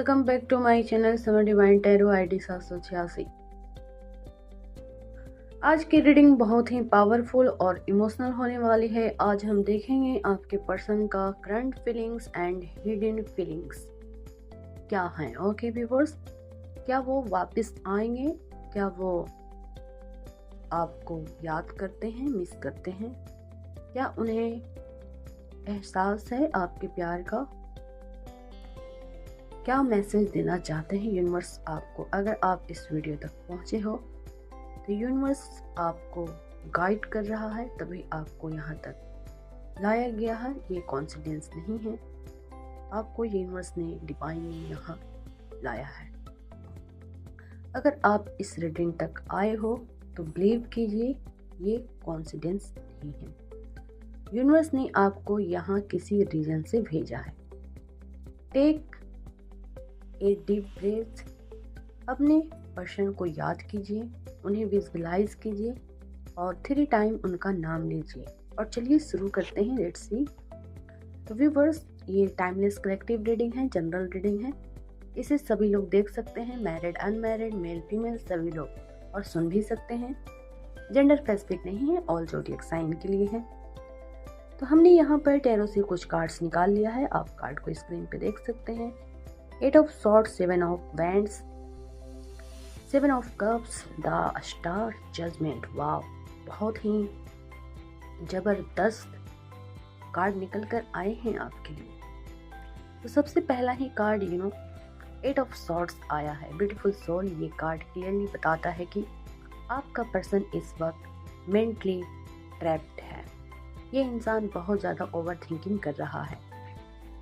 Welcome back to my channel Samar divine tarot ID 786। आज की reading बहुत ही पावरफुल और इमोशनल होने वाली है। आज हम देखेंगे आपके पर्सन का current feelings and hidden feelings क्या हैं। ओके व्यूअर्स, क्या वो वापस आएंगे? क्या वो आपको याद करते हैं, मिस करते हैं? क्या उन्हें एहसास है आपके प्यार का? क्या मैसेज देना चाहते हैं यूनिवर्स आपको? अगर आप इस वीडियो तक पहुंचे हो तो यूनिवर्स आपको गाइड कर रहा है, तभी आपको यहाँ तक लाया गया है। ये कॉन्सिडेंस नहीं है, आपको यूनिवर्स ने डिवाइन ने यहाँ लाया है। अगर आप इस रीडिंग तक आए हो तो बिलीव कीजिए, ये कॉन्सिडेंस नहीं है। यूनिवर्स ने आपको यहाँ किसी रीजन से भेजा है। टेक ए डीप ब्रेथ, अपने पर्सन को याद कीजिए, उन्हें विजुअलाइज कीजिए और 3 टाइम उनका नाम लीजिए। और चलिए शुरू करते हैं। Let's see. तो व्यूअर्स, ये टाइमलेस कलेक्टिव रीडिंग है, जनरल रीडिंग है। इसे सभी लोग देख सकते हैं, मैरिड अनमैरिड, मेल फीमेल सभी लोग, और सुन भी सकते हैं। जेंडर स्पेसिफिक नहीं है, ऑल ज़ोडिएक साइन के लिए है। तो हमने यहाँ पर टैरो से कुछ कार्ड्स निकाल लिया है, आप कार्ड को स्क्रीन पे देख सकते हैं। 8 of swords, 7 of wands, 7 of cups, the star, judgement. Wow, बहुत ही जबरदस्त कार्ड निकल कर आए हैं आपके लिए। तो सबसे पहला ही कार्ड 8 ऑफ सॉर्ड्स आया है। ब्यूटीफुल सोल, ये कार्ड क्लियरली बताता है कि आपका पर्सन इस वक्त मेंटली ट्रैप्ड है। ये इंसान बहुत ज़्यादा ओवर थिंकिंग कर रहा है।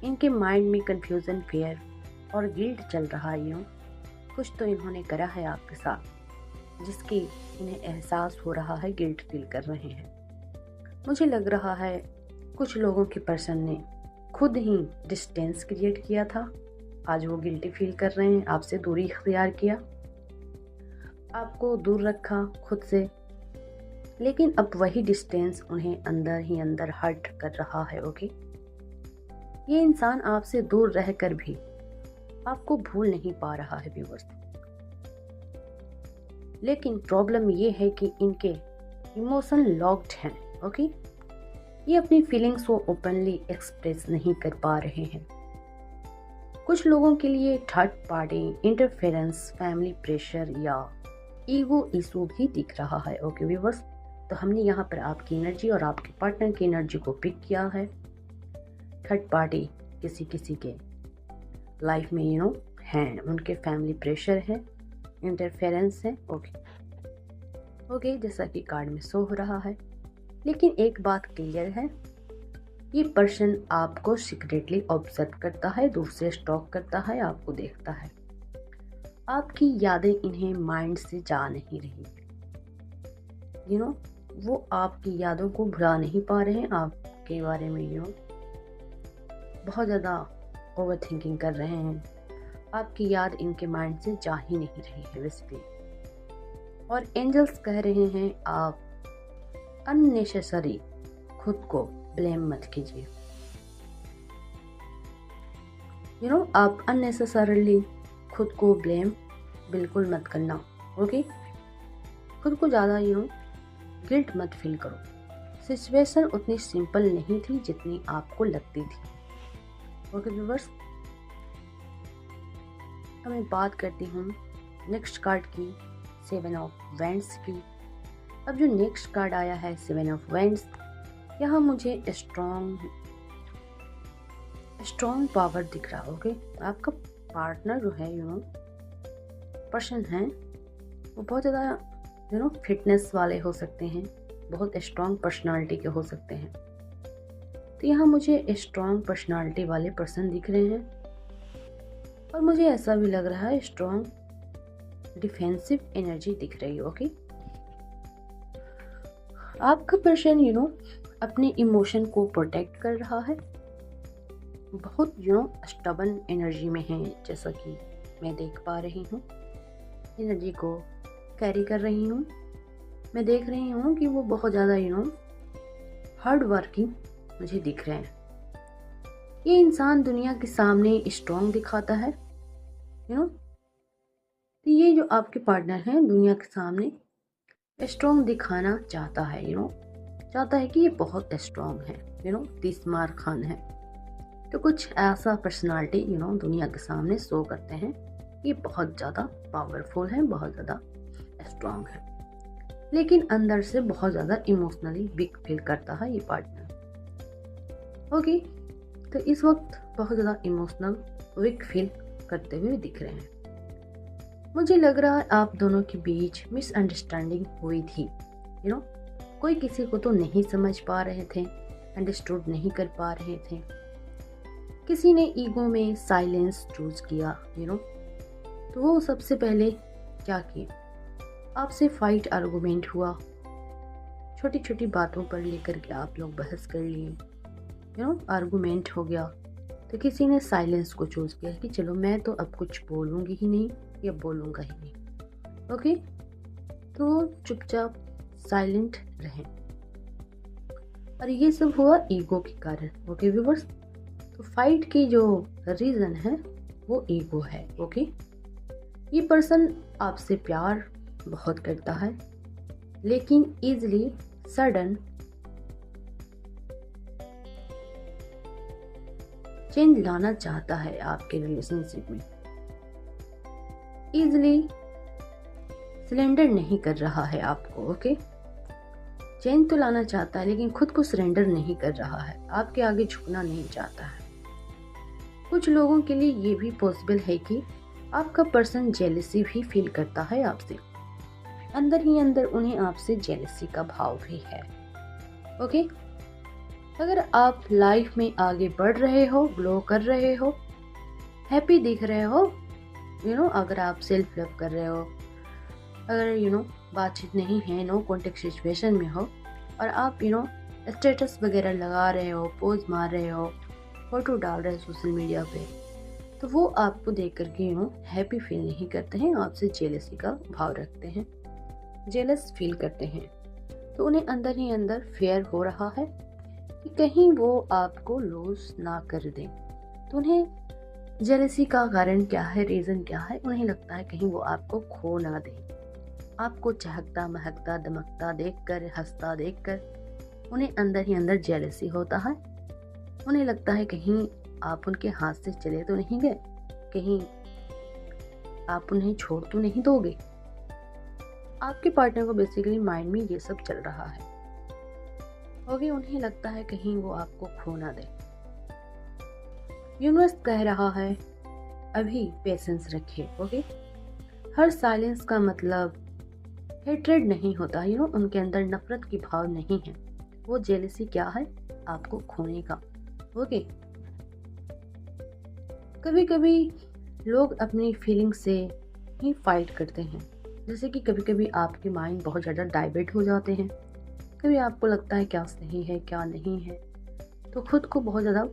इनके माइंड में कंफ्यूजन, फेयर और गिल्ट चल रहा है। कुछ तो इन्होंने करा है आपके साथ जिसकी इन्हें एहसास हो रहा है, गिल्ट फील कर रहे हैं। मुझे लग रहा है कुछ लोगों के पर्सन ने खुद ही डिस्टेंस क्रिएट किया था, आज वो गिल्टी फील कर रहे हैं, आपसे दूरी इख्तियार किया, आपको दूर रखा खुद से। लेकिन अब वही डिस्टेंस उन्हें अंदर ही अंदर हर्ट कर रहा है। ओके, ये इंसान आपसे दूर रहकर भी आपको भूल नहीं पा रहा है व्यूअर्स। लेकिन प्रॉब्लम ये है कि इनके इमोशन लॉक्ड हैं। ओके, ये अपनी फीलिंग्स को ओपनली एक्सप्रेस नहीं कर पा रहे हैं। कुछ लोगों के लिए third party interference, family pressure या ईगो इशू भी दिख रहा है। ओके व्यूअर्स, तो हमने यहाँ पर आपकी एनर्जी और आपके पार्टनर की एनर्जी को पिक किया है। थर्ड पार्टी किसी किसी के लाइफ में हैं, उनके फैमिली प्रेशर है, इंटरफेरेंस है। ओके, जैसा कि कार्ड में शो हो रहा है। लेकिन एक बात क्लियर है, ये पर्सन आपको सीक्रेटली ऑब्जर्व करता है, दूर से स्टॉक करता है, आपको देखता है। आपकी यादें इन्हें माइंड से जा नहीं रही। वो आपकी यादों को भुला नहीं पा रहे हैं, आपके बारे में बहुत ज़्यादा ओवर थिंकिंग कर रहे हैं। आपकी याद इनके माइंड से जा ही नहीं रही है बेसिकली। और एंजल्स कह रहे हैं आप अननेसेसरी खुद को ब्लेम मत कीजिए। आप अननेसेसरली खुद को ब्लेम बिल्कुल मत करना। ओके, खुद को ज़्यादा गिल्ट मत फील करो। सिचुएशन उतनी सिंपल नहीं थी जितनी आपको लगती थी। ओके व्यूअर्स, अब मैं बात करती हूँ नेक्स्ट कार्ड की, 7 ऑफ वैंड्स की। अब जो नेक्स्ट कार्ड आया है 7 ऑफ वैंड्स, यहाँ मुझे स्ट्रॉन्ग पावर दिख रहा है। ओके, आपका पार्टनर जो है पर्सन है, वो बहुत ज़्यादा फिटनेस वाले हो सकते हैं, बहुत स्ट्रॉन्ग पर्सनालिटी के हो सकते हैं। तो यहाँ मुझे स्ट्रॉन्ग पर्सनालिटी वाले पर्सन दिख रहे हैं, और मुझे ऐसा भी लग रहा है स्ट्रॉन्ग डिफेंसिव एनर्जी दिख रही है। ओके, आपका पर्सन अपने इमोशन को प्रोटेक्ट कर रहा है, बहुत स्टबन एनर्जी में है, जैसा कि मैं देख पा रही हूँ। एनर्जी को कैरी कर रही हूँ, मैं देख रही हूँ कि वो बहुत ज़्यादा हार्ड वर्किंग मुझे दिख रहे हैं। ये इंसान दुनिया के सामने स्ट्रॉन्ग दिखाता है, यू नो। तो ये जो आपके पार्टनर हैं दुनिया के सामने स्ट्रॉन्ग दिखाना चाहता है, चाहता है कि ये बहुत स्ट्रॉन्ग है, 30 मार खान है। तो कुछ ऐसा पर्सनालिटी दुनिया के सामने शो करते हैं, ये बहुत ज़्यादा पावरफुल है, बहुत ज़्यादा स्ट्रॉन्ग है, लेकिन अंदर से बहुत ज़्यादा इमोशनली वीक फील करता है ये पार्टनर। ओके, तो इस वक्त बहुत ज़्यादा इमोशनल वीक फील करते हुए दिख रहे हैं। मुझे लग रहा है आप दोनों के बीच मिसअंडरस्टैंडिंग हुई थी, कोई किसी को तो नहीं समझ पा रहे थे, अंडरस्टूड नहीं कर पा रहे थे। किसी ने ईगो में साइलेंस चूज किया, तो वो सबसे पहले क्या किया, आपसे फाइट आर्गुमेंट हुआ, छोटी छोटी बातों पर लेकर के आप लोग बहस कर लिए, आर्गुमेंट हो गया। तो किसी ने साइलेंस को चूज किया कि चलो मैं तो अब कुछ बोलूंगी ही नहीं या बोलूंगा ही नहीं। ओके, तो चुपचाप साइलेंट रहें, और ये सब हुआ ईगो के कारण। ओके व्यूअर्स, तो फाइट की जो रीजन है वो ईगो है। ओके, ये पर्सन आपसे प्यार बहुत करता है, लेकिन इजली सडन चेंज लाना चाहता है आपके रिलेशनशिप में। इजली सरेंडर नहीं कर रहा है आपको। ओके, चेंज तो लाना चाहता है, लेकिन खुद को सरेंडर नहीं कर रहा है, आपके आगे झुकना नहीं चाहता है। कुछ लोगों के लिए ये भी पॉसिबल है कि आपका पर्सन जेलसी भी फील करता है आपसे, अंदर ही अंदर उन्हें आपसे जेलसी का भाव भी है। ओके, अगर आप लाइफ में आगे बढ़ रहे हो, ग्लो कर रहे हो, हैप्पी दिख रहे हो, अगर आप सेल्फ लव कर रहे हो, अगर बातचीत नहीं है, नो कॉन्टेक्ट सिचुएशन में हो, और आप स्टेटस वगैरह लगा रहे हो, पोज मार रहे हो, फोटो डाल रहे हो सोशल मीडिया पे, तो वो आपको देख करके हैप्पी फील नहीं करते हैं, आपसे जेलसी का भाव रखते हैं, जेलस फील करते हैं। तो उन्हें अंदर ही अंदर फेयर हो रहा है कि कहीं वो आपको लूज ना कर दें। तो उन्हें जेलसी का कारण क्या है, रीज़न क्या है, उन्हें लगता है कहीं वो आपको खो ना दें। आपको चहकता महकता दमकता देखकर, हंसता देखकर उन्हें अंदर ही अंदर जेलसी होता है। उन्हें लगता है कहीं आप उनके हाथ से चले तो नहीं गए, कहीं आप उन्हें छोड़ तो नहीं दोगे। आपके पार्टनर को बेसिकली माइंड में ये सब चल रहा है। ओके, उन्हें लगता है कहीं वो आपको खो ना दे। यूनिवर्स कह रहा है अभी पेशेंस रखिए। ओके, हर साइलेंस का मतलब हेट्रेड नहीं होता, उनके अंदर नफरत की भाव नहीं है, वो जेलसी क्या है, आपको खोने का। ओके, कभी कभी लोग अपनी फीलिंग से ही फाइट करते हैं, जैसे कि कभी कभी आपके माइंड बहुत ज़्यादा डाइवर्ट हो जाते हैं, कभी आपको लगता है क्या सही है क्या नहीं है, तो खुद को बहुत ज़्यादा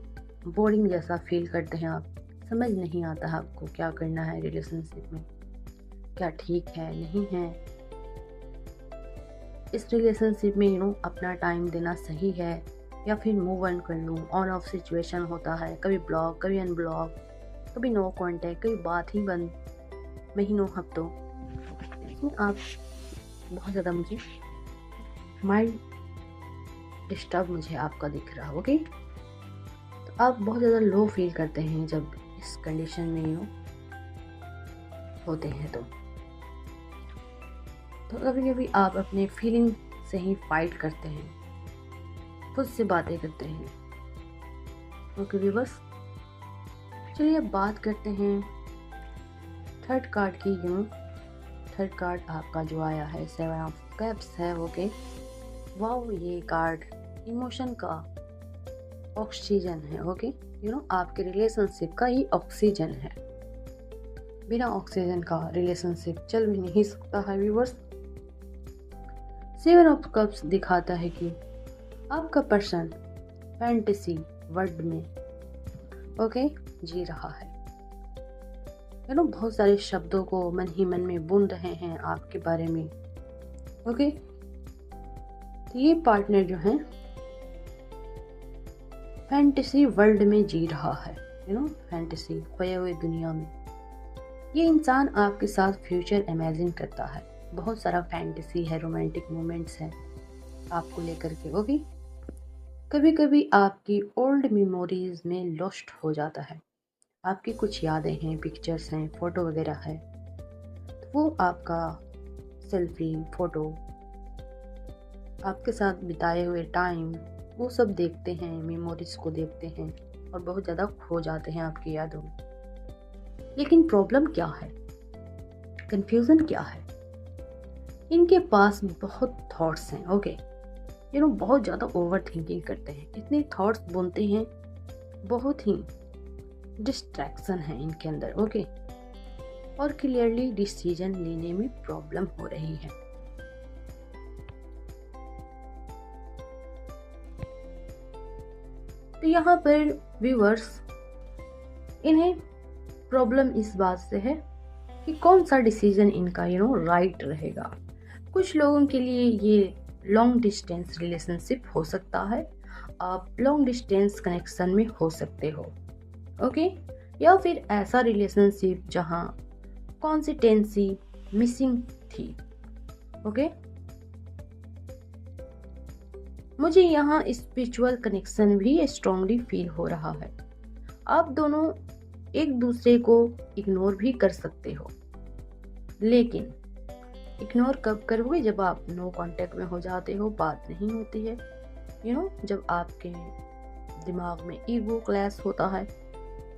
बोरिंग जैसा फील करते हैं आप, समझ नहीं आता है आपको क्या करना है रिलेशनशिप में, क्या ठीक है नहीं है, इस रिलेशनशिप में अपना टाइम देना सही है या फिर मूव ऑन कर लूँ। ऑन ऑफ सिचुएशन होता है, कभी ब्लॉक कभी अनब्लॉक, कभी नो कॉन्टेक्ट, कभी बात ही बंद महीनों हफ्तों। इसमें आप बहुत ज़्यादा मुझे माइंड डिस्टर्ब मुझे आपका दिख रहा। ओके, तो आप बहुत ज़्यादा लो फील करते हैं जब इस कंडीशन में होते हैं। तो कभी कभी आप अपने फीलिंग से ही फाइट करते हैं, खुद से बातें करते हैं। ओके व्यूअर्स, चलिए अब बात करते हैं थर्ड कार्ड की। थर्ड कार्ड आपका जो आया है 7 ऑफ कप्स है। ओके, वाओ, ये कार्ड इमोशन का ऑक्सीजन है। ओके, आपके रिलेशनशिप का ये ऑक्सीजन है, बिना ऑक्सीजन का रिलेशनशिप चल भी नहीं सकता है व्यूअर्स। 7 ऑफ कप्स दिखाता है कि आपका पर्सन फैंटेसी वर्ल्ड में जी रहा है। बहुत सारे शब्दों को मन ही मन में बुन रहे हैं आपके बारे में। ओके, तो ये पार्टनर जो है फैंटेसी वर्ल्ड में जी रहा है, फैंटेसी खोए हुए दुनिया में। ये इंसान आपके साथ फ्यूचर इमेजिन करता है, बहुत सारा फैंटेसी है, रोमांटिक मोमेंट्स हैं आपको लेकर के। ओके, कभी कभी आपकी ओल्ड मेमोरीज में लॉस्ट हो जाता है, आपकी कुछ यादें हैं, पिक्चर्स हैं, फोटो वगैरह है, तो वो आपका सेल्फी फोटो, आपके साथ बिताए हुए टाइम, वो सब देखते हैं, मेमोरीज को देखते हैं और बहुत ज़्यादा खो जाते हैं आपकी यादों में। लेकिन प्रॉब्लम क्या है, कंफ्यूजन क्या है, इनके पास बहुत थॉट्स हैं। ओके, बहुत ज़्यादा ओवर थिंकिंग करते हैं, इतने थॉट्स बुनते हैं, बहुत ही डिस्ट्रैक्शन है इनके अंदर। ओके, और क्लियरली डिसीजन लेने में प्रॉब्लम हो रही है। तो यहाँ पर व्यूअर्स, इन्हें प्रॉब्लम इस बात से है कि कौन सा डिसीजन इनका राइट रहेगा। कुछ लोगों के लिए ये लॉन्ग डिस्टेंस रिलेशनशिप हो सकता है, आप लॉन्ग डिस्टेंस कनेक्शन में हो सकते हो। ओके, या फिर ऐसा रिलेशनशिप जहाँ कंसिस्टेंसी मिसिंग थी। ओके, मुझे यहाँ स्पिरिचुअल कनेक्शन भी स्ट्रांगली फील हो रहा है। आप दोनों एक दूसरे को इग्नोर भी कर सकते हो, लेकिन इग्नोर कब करोगे, जब आप नो कांटेक्ट में हो जाते हो, बात नहीं होती है, जब आपके दिमाग में ईगो क्लैश होता है,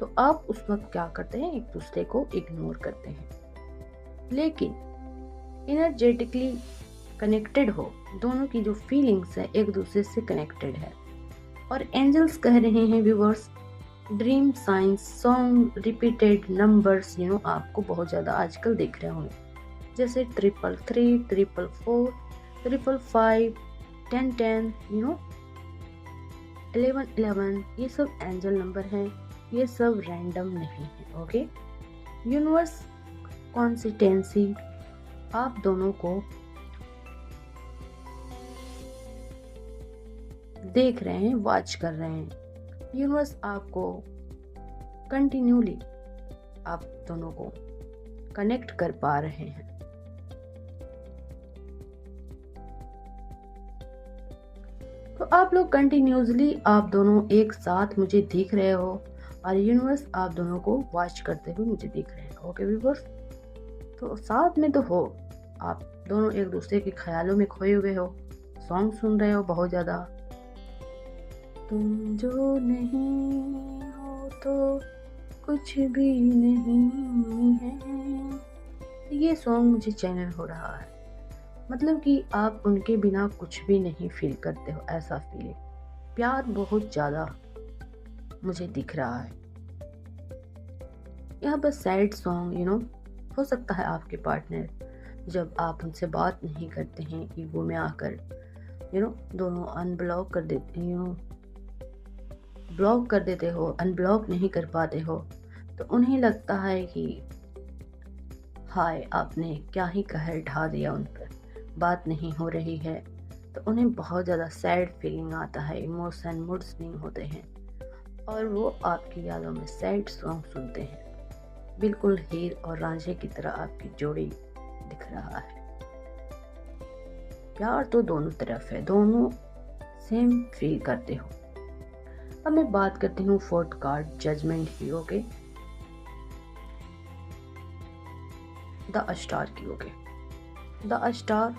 तो आप उस वक्त क्या करते हैं, एक दूसरे को इग्नोर करते हैं। लेकिन एनर्जेटिकली कनेक्टेड हो, दोनों की जो फीलिंग्स है एक दूसरे से कनेक्टेड है। और एंजल्स कह रहे हैं viewers, dream science song repeated numbers आपको बहुत ज़्यादा आजकल दिख रहे होंगे, जैसे 333, 444, 555, 1010, 1111, ये सब एंजल नंबर हैं, ये सब रैंडम नहीं है। ओके, यूनिवर्स कंसिस्टेंसी आप दोनों को देख रहे हैं, वॉच कर रहे हैं। यूनिवर्स आपको कंटिन्यूली आप दोनों को कनेक्ट कर पा रहे हैं। तो आप लोग कंटिन्यूसली आप दोनों एक साथ मुझे दिख रहे हो और यूनिवर्स आप दोनों को वॉच करते हुए मुझे दिख रहे हैं। ओके व्यूअर्स, तो साथ में तो हो, आप दोनों एक दूसरे के ख्यालों में खोए हुए हो, सॉन्ग सुन रहे हो बहुत ज़्यादा। तुम जो नहीं हो तो कुछ भी नहीं है, ये सॉन्ग मुझे चैनल हो रहा है। मतलब कि आप उनके बिना कुछ भी नहीं फील करते हो, ऐसा फीलिंग, प्यार बहुत ज़्यादा मुझे दिख रहा है। यहाँ पर सैड सॉन्ग हो सकता है आपके पार्टनर, जब आप उनसे बात नहीं करते हैं, ईगो में आकर दोनों अनब्लॉक कर देते ब्लॉक कर देते हो, अनब्लॉक नहीं कर पाते हो, तो उन्हें लगता है कि हाय आपने क्या ही कहर ढा दिया, उन पर बात नहीं हो रही है, तो उन्हें बहुत ज़्यादा सैड फीलिंग आता है, इमोशन मूड स्विंग होते हैं और वो आपकी यादों में सैड सॉन्ग सुनते हैं। बिल्कुल हीर और रांझे की तरह आपकी जोड़ी दिख रहा है। प्यार तो दोनों तरफ है, दोनों सेम फील करते हो। अब मैं बात करती हूँ फोर्थ कार्ड जजमेंट की। ओके, द स्टार की। ओके, द स्टार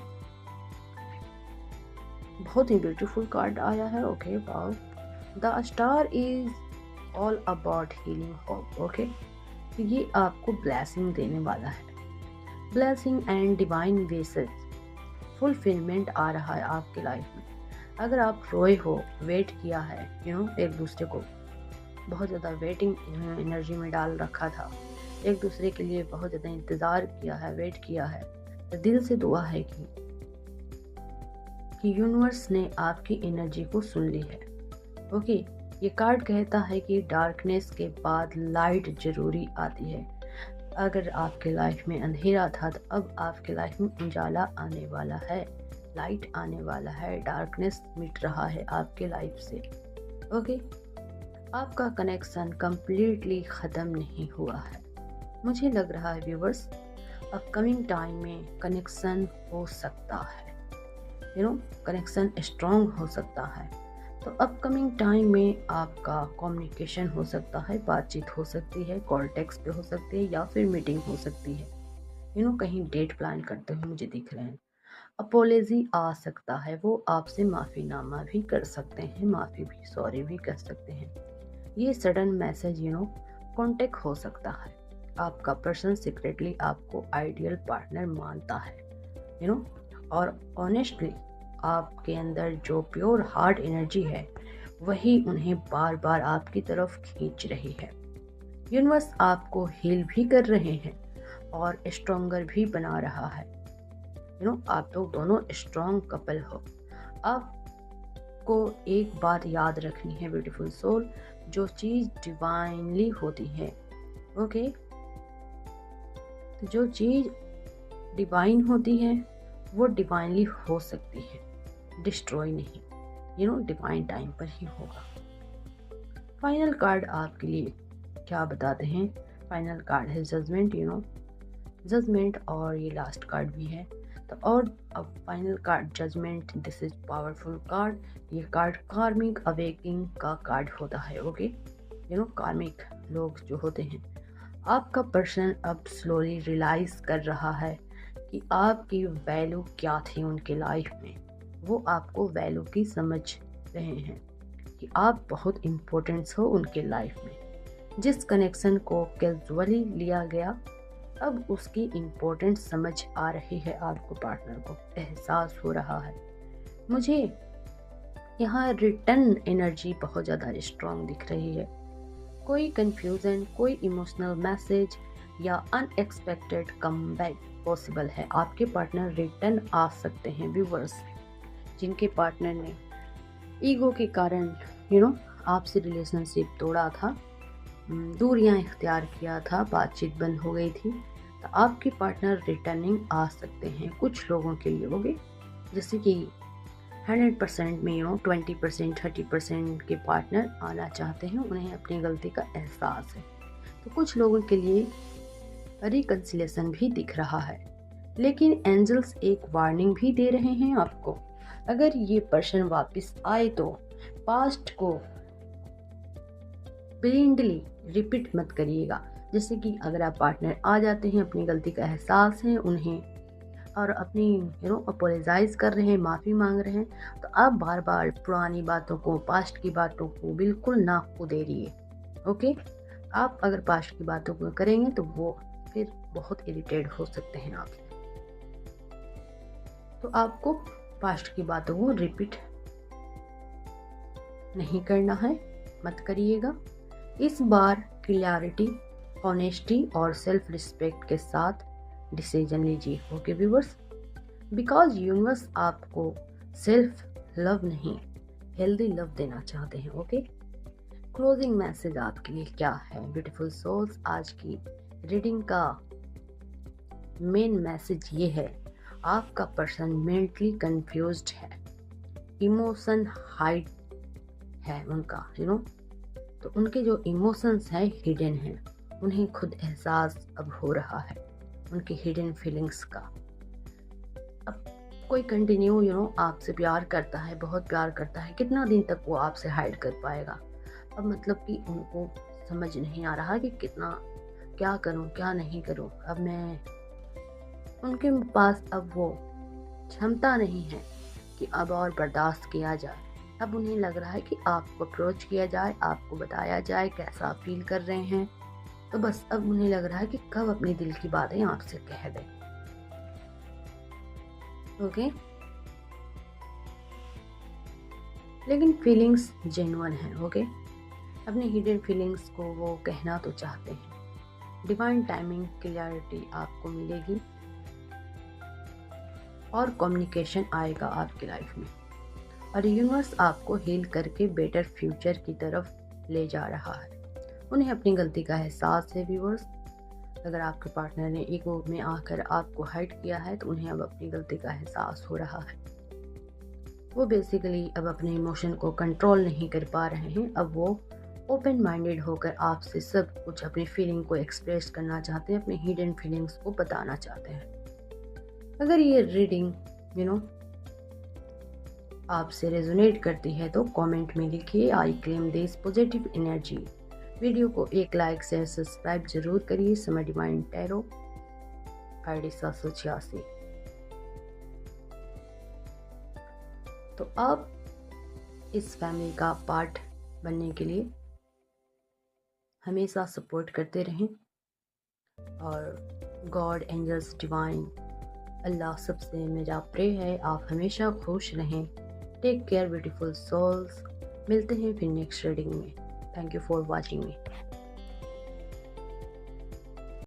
बहुत ही ब्यूटीफुल कार्ड आया है। Okay, wow, the star is all about healing hope. Okay, ये आपको ब्लेसिंग देने वाला है, ब्लेसिंग एंड डिवाइन वेसेस फुलफिलमेंट आ रहा है आपकी लाइफ में। अगर आप रोए हो, वेट किया है, एक दूसरे को बहुत ज़्यादा वेटिंग एनर्जी में डाल रखा था, एक दूसरे के लिए बहुत ज़्यादा इंतज़ार किया है, वेट किया है, तो दिल से दुआ है कि यूनिवर्स ने आपकी एनर्जी को सुन ली है। ओके, ये कार्ड कहता है कि डार्कनेस के बाद लाइट जरूरी आती है। अगर आपके लाइफ में अंधेरा था, तो अब आपके लाइफ में उजाला आने वाला है, लाइट आने वाला है, डार्कनेस मिट रहा है आपके लाइफ से। ओके, आपका कनेक्शन कंप्लीटली ख़त्म नहीं हुआ है, मुझे लग रहा है व्यूवर्स अपकमिंग टाइम में कनेक्शन हो सकता है, कनेक्शन स्ट्रॉन्ग हो सकता है। तो अपकमिंग टाइम में आपका कम्युनिकेशन हो सकता है, बातचीत हो सकती है, कॉल टेक्स्ट पे हो सकती है या फिर मीटिंग हो सकती है। कहीं डेट प्लान करते हुए मुझे दिख रहे हैं। अपोलॉजी आ सकता है, वो आपसे माफ़ीनामा भी कर सकते हैं, माफ़ी भी, सॉरी भी कर सकते हैं। ये सडन मैसेज कॉन्टेक्ट हो सकता है। आपका पर्सन सीक्रेटली आपको आइडियल पार्टनर मानता है, और ऑनेस्टली आपके अंदर जो प्योर हार्ट एनर्जी है वही उन्हें बार बार आपकी तरफ खींच रही है। यूनिवर्स आपको हील भी कर रहे हैं और स्ट्रॉन्गर भी बना रहा है। आप लोग दोनों स्ट्रॉन्ग कपल हो। आपको एक बात याद रखनी है ब्यूटीफुल सोल, जो चीज़ डिवाइनली होती है, ओके, जो चीज़ डिवाइन होती है वो डिवाइनली हो सकती है, डिस्ट्रॉय नहीं, डिवाइन टाइम पर ही होगा। फाइनल कार्ड आपके लिए क्या बताते हैं? फाइनल कार्ड है जजमेंट, जजमेंट, और ये लास्ट कार्ड भी है। तो और अब final card judgment, this is powerful card. ये कार्ड कार्मिक अवेकिंग का कार्ड होता है, ओके। कार्मिक लोग जो होते हैं, आपका पर्सन अब स्लोली रियलाइज कर रहा है कि आपकी वैल्यू क्या थी उनके लाइफ में। वो आपको वैल्यू की समझ रहे हैं कि आप बहुत इम्पोर्टेंट हो उनके लाइफ में। जिस कनेक्शन को कैजुअली लिया गया, अब उसकी इम्पोर्टेंस समझ आ रही है, आपको पार्टनर को एहसास हो रहा है। मुझे यहाँ रिटर्न एनर्जी बहुत ज़्यादा स्ट्रॉन्ग दिख रही है। कोई कंफ्यूजन, कोई इमोशनल मैसेज या अनएक्सपेक्टेड कमबैक पॉसिबल है। आपके पार्टनर रिटर्न आ सकते हैं व्यूवर्स। जिनके पार्टनर ने ईगो के कारण आपसे रिलेशनशिप तोड़ा था, दूरियां इख्तियार किया था, बातचीत बंद हो गई थी, तो आपके पार्टनर रिटर्निंग आ सकते हैं कुछ लोगों के लिए, होंगे। जैसे कि 100% में 20%, 30% के पार्टनर आना चाहते हैं, उन्हें अपनी गलती का एहसास है। तो कुछ लोगों के लिए रिकंसिलेशन भी दिख रहा है। लेकिन एंजल्स एक वार्निंग भी दे रहे हैं आपको, अगर ये पर्सन वापस आए तो पास्ट को ब्लाइंडली रिपीट मत करिएगा। जैसे कि अगर आप पार्टनर आ जाते हैं, अपनी गलती का एहसास है उन्हें, और अपनी अपोलोजाइज कर रहे हैं, माफ़ी मांग रहे हैं, तो आप बार बार पुरानी बातों को, पास्ट की बातों को बिल्कुल ना उधेरिए, ओके। आप अगर पास्ट की बातों को करेंगे तो वो फिर बहुत इरिटेट हो सकते हैं आपसे। तो आपको पास्ट की बातों को रिपीट नहीं करना है, मत करिएगा। इस बार क्लियरिटी, ऑनेस्टी और सेल्फ रिस्पेक्ट के साथ डिसीजन लीजिए, ओके व्यूअर्स। बिकॉज यूनिवर्स आपको सेल्फ लव नहीं, हेल्दी लव देना चाहते हैं, ओके। क्लोजिंग मैसेज आपके लिए क्या है ब्यूटीफुल सोल्स? आज की रीडिंग का मेन मैसेज ये है, आपका पर्सन मेंटली कंफ्यूज्ड है, इमोशन हाइड है उनका, तो उनके जो इमोशंस हैं हिडन हैं, उन्हें खुद एहसास अब हो रहा है उनकी हिडन फीलिंग्स का। अब कोई कंटिन्यू आपसे प्यार करता है, बहुत प्यार करता है, कितना दिन तक वो आपसे हाइड कर पाएगा? अब मतलब कि उनको समझ नहीं आ रहा कि कितना, क्या करूं क्या नहीं करूं। अब मैं उनके पास अब वो क्षमता नहीं है कि अब और बर्दाश्त किया जाए। अब उन्हें लग रहा है कि आपको अप्रोच किया जाए, आपको बताया जाए कैसा फील कर रहे हैं। तो बस अब उन्हें लग रहा है कि कब अपने दिल की बातें आपसे कह दें, ओके। लेकिन फीलिंग्स जेन्युइन है, ओके। अपने हिडन फीलिंग्स को वो कहना तो चाहते हैं। डिवाइन टाइमिंग, क्लियरिटी आपको मिलेगी और कम्युनिकेशन आएगा आपकी लाइफ में, और यूनिवर्स आपको हील करके बेटर फ्यूचर की तरफ ले जा रहा है। उन्हें अपनी गलती का एहसास है व्यूअर्स। अगर आपके पार्टनर ने ईगो में आकर आपको हर्ट किया है तो उन्हें अब अपनी गलती का एहसास हो रहा है। वो बेसिकली अब अपने इमोशन को कंट्रोल नहीं कर पा रहे हैं। अब वो ओपन माइंडेड होकर आपसे सब कुछ अपनी फीलिंग को एक्सप्रेस करना चाहते हैं, अपनी हिडन फीलिंग्स को बताना चाहते हैं। अगर ये रीडिंग आपसे रेजोनेट करती है तो कमेंट में लिखिए I claim this positive energy. Video को एक लाइक शेयर सब्सक्राइब जरूर करिए। समय डिवाइन टैरो ID 786। तो आप इस फैमिली का पार्ट बनने के लिए हमेशा सपोर्ट करते रहें और गॉड, एंजल्स, डिवाइन, अल्लाह सबसे मेरा प्रे है आप हमेशा खुश रहें। Take care beautiful souls. मिलते हैं फिर नेक्स्ट रीडिंग में। Thank you for watching me.